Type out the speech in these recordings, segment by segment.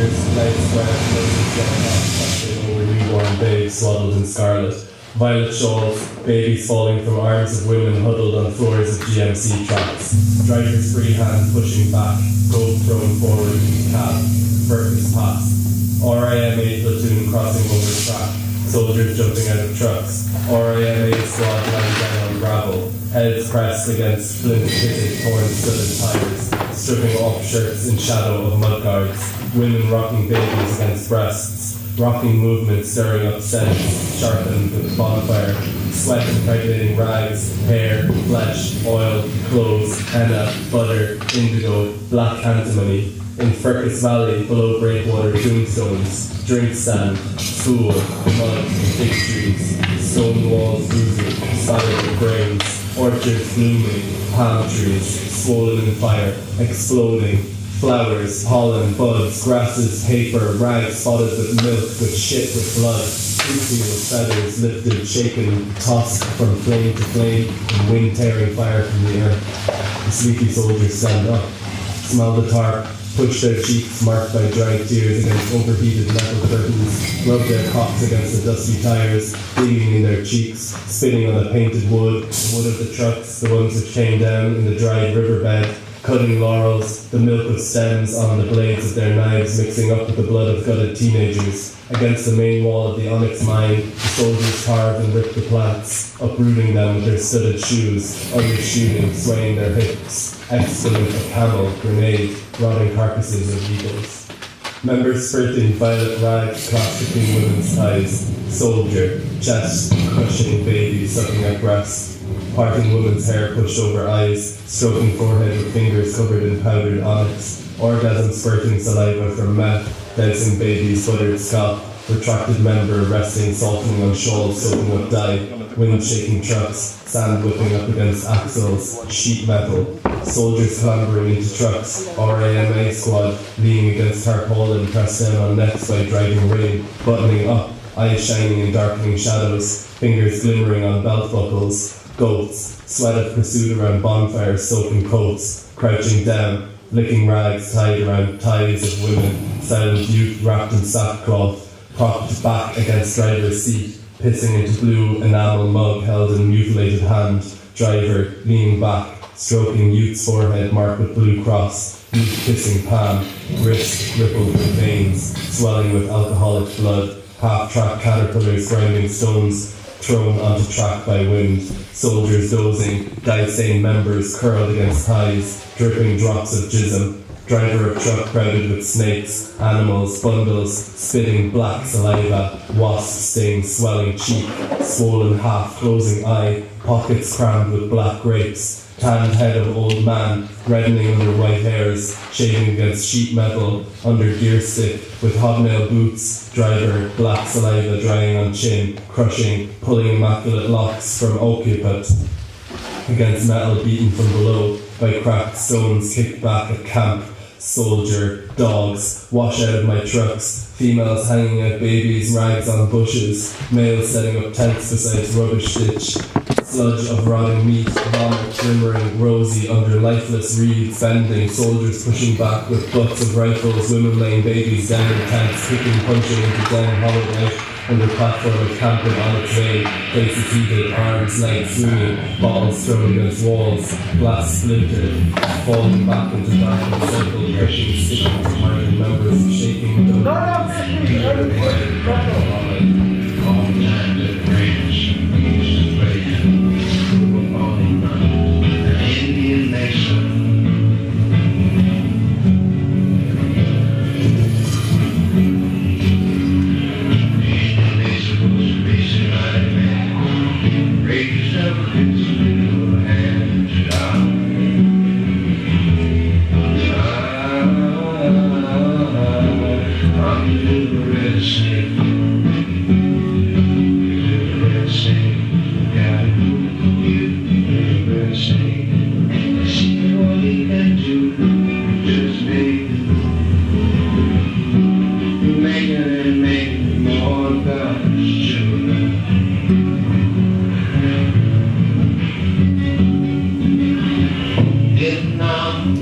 soldiers, legs spread, noses getting up, touching over newborn babes swaddled in scarlet. Violet shawls, babies falling from arms of women huddled on floors of GMC trucks. Driver's free hand pushing back, gold thrown forward, cab, Firkin's pass. RIMA platoon crossing over track, soldiers jumping out of trucks. RIMA squad lying down on gravel, heads pressed against flint-pitted, torn-studded tires, stripping off shirts in shadow of mudguards, women rocking babies against breasts, rocking movement stirring up scents, sharpened with bonfire, sweat impregnating rags, hair, flesh, oil, clothes, henna, butter, indigo, black antimony. In Firkin Valley, below breakwater tombstones, drink stand, school, mud, fig trees, stone walls bruising, solid with brains, orchards blooming, palm trees, swollen in fire, exploding, flowers, pollen, buds, grasses, paper, rags spotted with milk, with shit, with blood, fruitfield feathers lifted, shaken, tossed from flame to flame, and wind tearing fire from the earth. The sleepy soldiers stand up, smell the tar, push their cheeks marked by dry tears against overheated metal curtains, rub their cocks against the dusty tires, digging in their cheeks, spitting on the painted wood, the wood of the trucks, the ones which came down in the dried riverbed, cutting laurels, the milk of stems on the blades of their knives mixing up with the blood of gutted teenagers. Against the main wall of the onyx mine, the soldiers carve and rip the plants, uprooting them with their studded shoes, others shooting, swaying their hips, excrement of camel, grenade, rotting carcasses of eagles. Members spurting violet rags crossed between women's thighs, soldier, chest, crushing baby sucking at breast. Parting woman's hair pushed over eyes, stroking forehead with fingers covered in powdered onyx, orgasm spurting saliva from mouth, dousing baby's buttered scalp, retracted member resting, softening on shawls, soaking up dye, wind shaking trucks, sand whipping up against axles, sheet metal, soldiers clambering into trucks, RAMA squad leaning against tarpaulin pressed down on necks by driving rain, buttoning up, eyes shining in darkening shadows, fingers glimmering on belt buckles, goats, sweat of pursuit around bonfires, soaking coats, crouching down, licking rags tied around thighs of women, silent youth wrapped in sackcloth, propped back against driver's seat, pissing into blue enamel mug held in mutilated hand, driver leaning back, stroking youth's forehead marked with blue cross, youth kissing palm, wrist rippled with veins, swelling with alcoholic blood, half-track caterpillars grinding stones, thrown onto track by wind, soldiers dozing, dye-stained members curled against thighs, dripping drops of jism, driver of truck crowded with snakes, animals, bundles, spitting black saliva, wasp sting, swelling cheek, swollen half closing eye, pockets crammed with black grapes, tanned head of old man, reddening under white hairs, shaving against sheet metal, under gear stick, with hobnail boots, driver, black saliva drying on chin, crushing, pulling immaculate locks from occiput, against metal beaten from below, by cracked stones kicked back at camp, soldier, dogs, wash out of my trucks, females hanging out babies, rags on bushes, males setting up tents beside rubbish ditch, sludge of rotting meat, vomit glimmering rosy under lifeless reeds bending, soldiers pushing back with butts of rifles, women laying babies down in tents, kicking, punching into down hollowed out under platform of camping on its way, faces heated, arms, legs swinging, bottles thrown against walls, glass splintered, falling back into darkness, circle, crushing, sticking to hardened members, shaking donuts, Indian nation. Vietnam,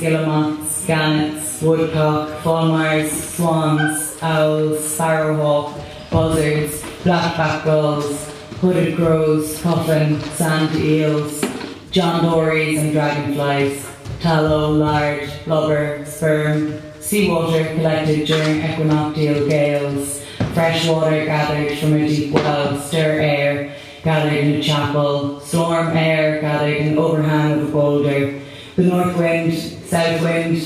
Guillemots, gannets, woodcock, fulmars, swans, owls, sparrowhawk, buzzards, blackback gulls, hooded crows, puffin, sand eels, John Dories and dragonflies, tallow, lard, blubber, sperm, seawater collected during equinoctial gales, fresh water gathered from a deep well, stir air gathered in a chapel, storm air gathered in overhang of a boulder, the north wind, south wind,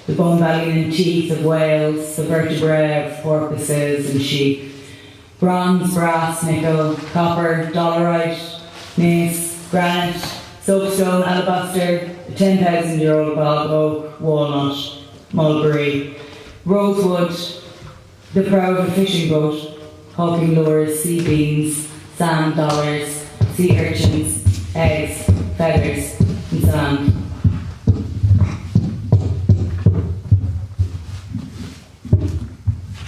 the bone belly and teeth of whales, the vertebrae of porpoises and sheep, bronze, brass, nickel, copper, dolerite, mace, granite, soapstone, alabaster, the 10,000-year-old bog oak, walnut, mulberry, rosewood, the prow of a fishing boat, hawking lures, sea beans, sand dollars, sea urchins, eggs, feathers, and sand.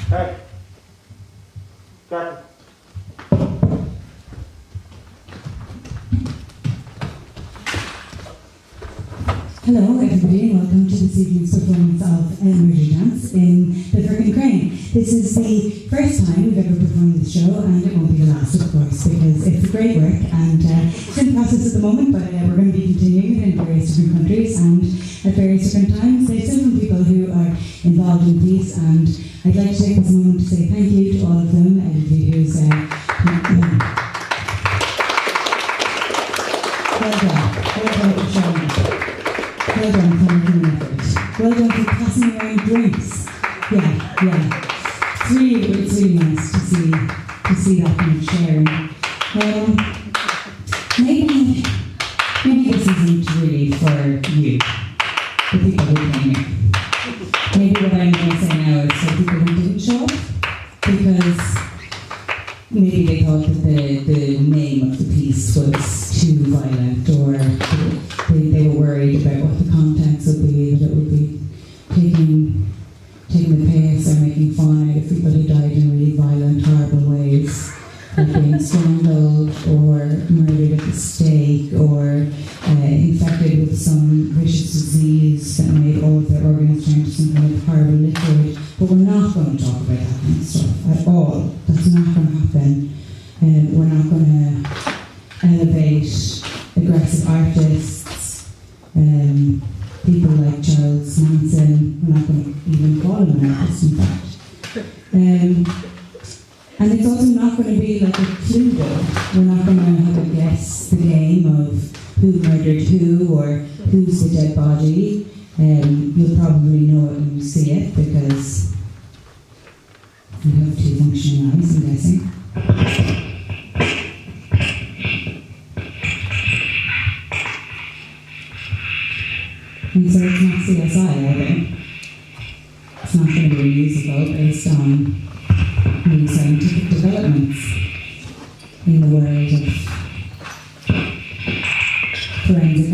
Hey, Cathy. Hello everybody and welcome to this evening's performance of Murder Dance in the Firkin Crane. This is the first time we've ever performed this show and it won't be the last of course because it's a great work and it's in process at the moment but we're going to be continuing it in various different countries and at various different times. There's different people who are involved in these and I'd like to take this moment to say thank you to all of them, everybody who's well done for showing up. Well done for making an effort. Well done for passing around drinks. Yeah. It's really nice to see that kind of sharing. Maybe this isn't really for you, the people who came here. Maybe what I'm going to say now is for people who didn't show up, because maybe they thought that the name of the piece was too violent, or they were worried about what the contents would be, that it would be taking the piss or making fun out of people who died in really violent, horrible ways, like being strangled or murdered at the stake or infected with some vicious disease that made all of their organs turn to some kind of horrible liquid. But we're not going to talk about that kind of stuff at all. That's not going to happen. We're not going to elevate aggressive artists, people like Charles Manson. We're not going to even call him an artist, in fact. And it's also not going to be like a Cluedo. We're not going to have a guess the game of who murdered who or who's the dead body. You'll probably know it when you see it because you have two functioning eyes, I'm guessing. And so it's not CSI either. It's not going to be a musical based on new scientific developments in the world of forensic